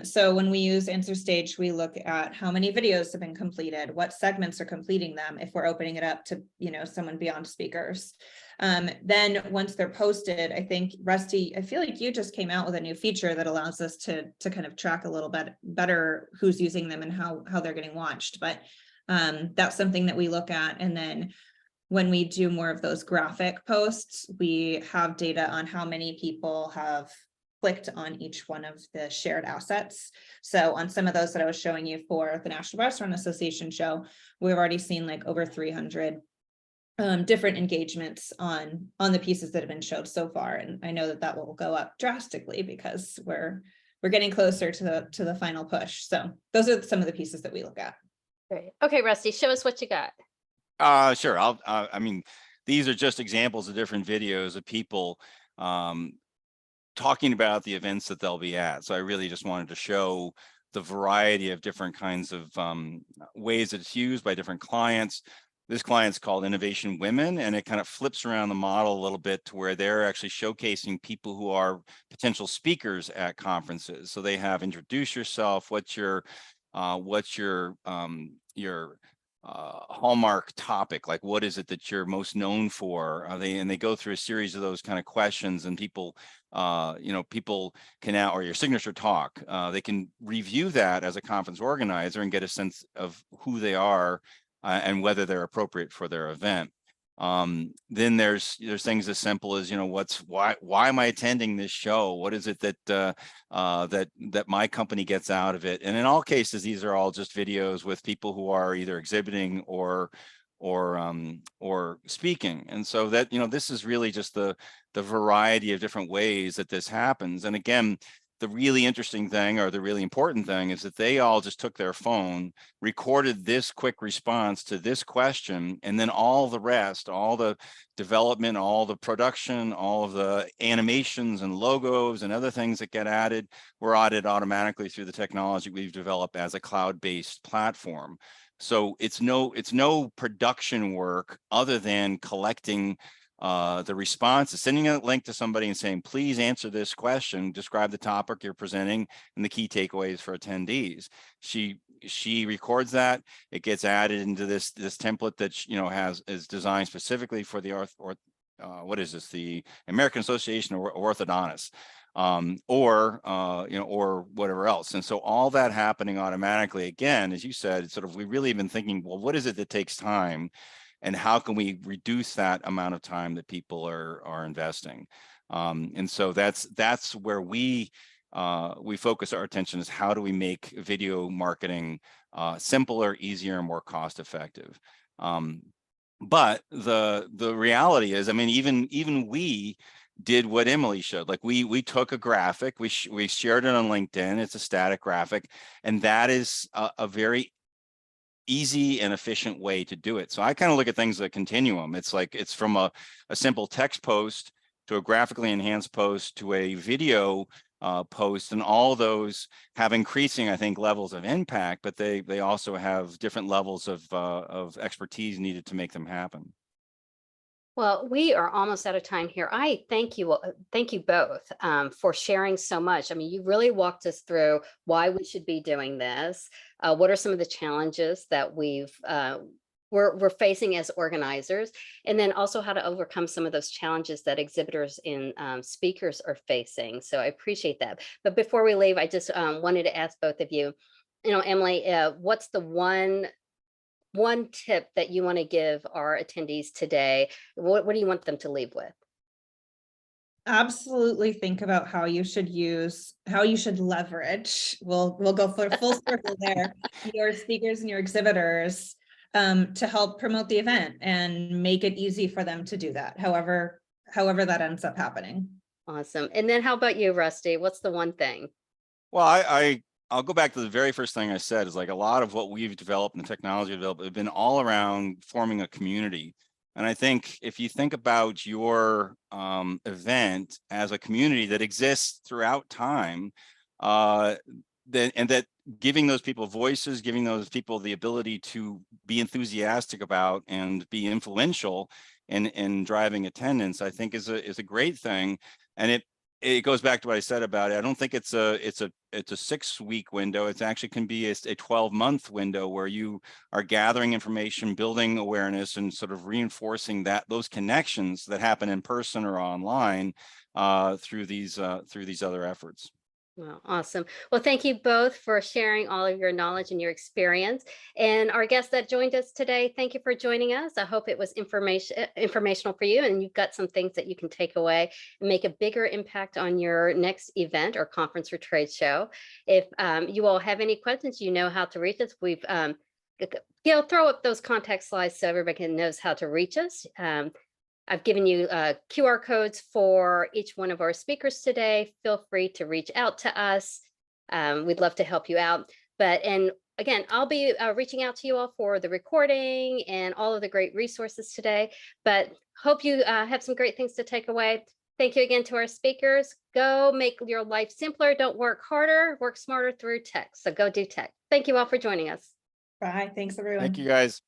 So when we use AnswerStage, we look at how many videos have been completed, what segments are completing them, if we're opening it up to, someone beyond speakers. Then once they're posted, I think, Rusty, I feel like you just came out with a new feature that allows us to kind of track a little bit better who's using them and how they're getting watched. But that's something that we look at. And then when we do more of those graphic posts, we have data on how many people have clicked on each one of the shared assets. So on some of those that I was showing you for the National Restaurant Association show, we've already seen like over 300 different engagements on the pieces that have been showed so far. And I know that will go up drastically because we're getting closer to the final push. So those are some of the pieces that we look at.
Great. Okay, Rusty, show us what you got.
Sure. I mean, these are just examples of different videos of people talking about the events that they'll be at. So I really just wanted to show the variety of different kinds of ways that it's used by different clients. This client's called Innovation Women, and it kind of flips around the model a little bit to where they're actually showcasing people who are potential speakers at conferences. So they have introduce yourself, what's your hallmark topic, like what is it that you're most known for? And they go through a series of those kind of questions, and people people can now, or your signature talk, they can review that as a conference organizer and get a sense of who they are and whether they're appropriate for their event. Then there's things as simple as, why am I attending this show? What is it that that my company gets out of it? And in all cases, these are all just videos with people who are either exhibiting or speaking. And so that, this is really just the variety of different ways that this happens. And again, the really interesting thing, or the really important thing, is that they all just took their phone, recorded this quick response to this question, and then all the rest, all the development, all the production, all of the animations and logos and other things that get added were added automatically through the technology we've developed as a cloud-based platform. So it's no production work other than collecting the response, is sending a link to somebody and saying, please answer this question, describe the topic you're presenting and the key takeaways for attendees. She records that, it gets added into this template that is designed specifically for the the American Association of Orthodontists, or whatever else. And so all that happening automatically, again, as you said, we really have been thinking, well, what is it that takes time? And how can we reduce that amount of time that people are investing? And so that's where we focus our attention, is how do we make video marketing simpler, easier, and more cost effective? But the reality is, I mean, even we did what Emily showed. Like we took a graphic, we shared it on LinkedIn. It's a static graphic, and that is a very easy and efficient way to do it. So I kind of look at things as a continuum. It's like it's from a simple text post to a graphically enhanced post to a video post, and all those have increasing, I think, levels of impact, but they also have different levels of expertise needed to make them happen.
Well, we are almost out of time here. I thank you both for sharing so much. I mean, you really walked us through why we should be doing this. What are some of the challenges that we're facing as organizers, and then also how to overcome some of those challenges that exhibitors and speakers are facing. So I appreciate that. But before we leave, I just wanted to ask both of you, Emily, what's the one tip that you want to give our attendees today? What do you want them to leave with?
Absolutely think about how you should leverage. We'll go for a full circle there. Your speakers and your exhibitors to help promote the event and make it easy for them to do that. However that ends up happening.
Awesome. And then how about you, Rusty? What's the one thing?
Well, I'll go back to the very first thing I said is like a lot of what we've developed and the technology developed have been all around forming a community. And I think if you think about your event as a community that exists throughout time, that giving those people voices, giving those people the ability to be enthusiastic about and be influential in driving attendance, I think is a great thing. And it goes back to what I said about it. I don't think it's a 6-week window. It actually can be a 12-month window where you are gathering information, building awareness, and sort of reinforcing those connections that happen in person or online through these other efforts.
Well, awesome. Well, thank you both for sharing all of your knowledge and your experience. And our guest that joined us today, thank you for joining us. I hope it was informational for you, and you've got some things that you can take away and make a bigger impact on your next event or conference or trade show. If you all have any questions, you know how to reach us. Gail, throw up those contact slides so everybody knows how to reach us. I've given you QR codes for each one of our speakers today. Feel free to reach out to us. We'd love to help you out. And again, I'll be reaching out to you all for the recording and all of the great resources today. But hope you have some great things to take away. Thank you again to our speakers. Go make your life simpler. Don't work harder, work smarter through tech. So go do tech. Thank you all for joining us.
Bye. Thanks, everyone.
Thank you, guys.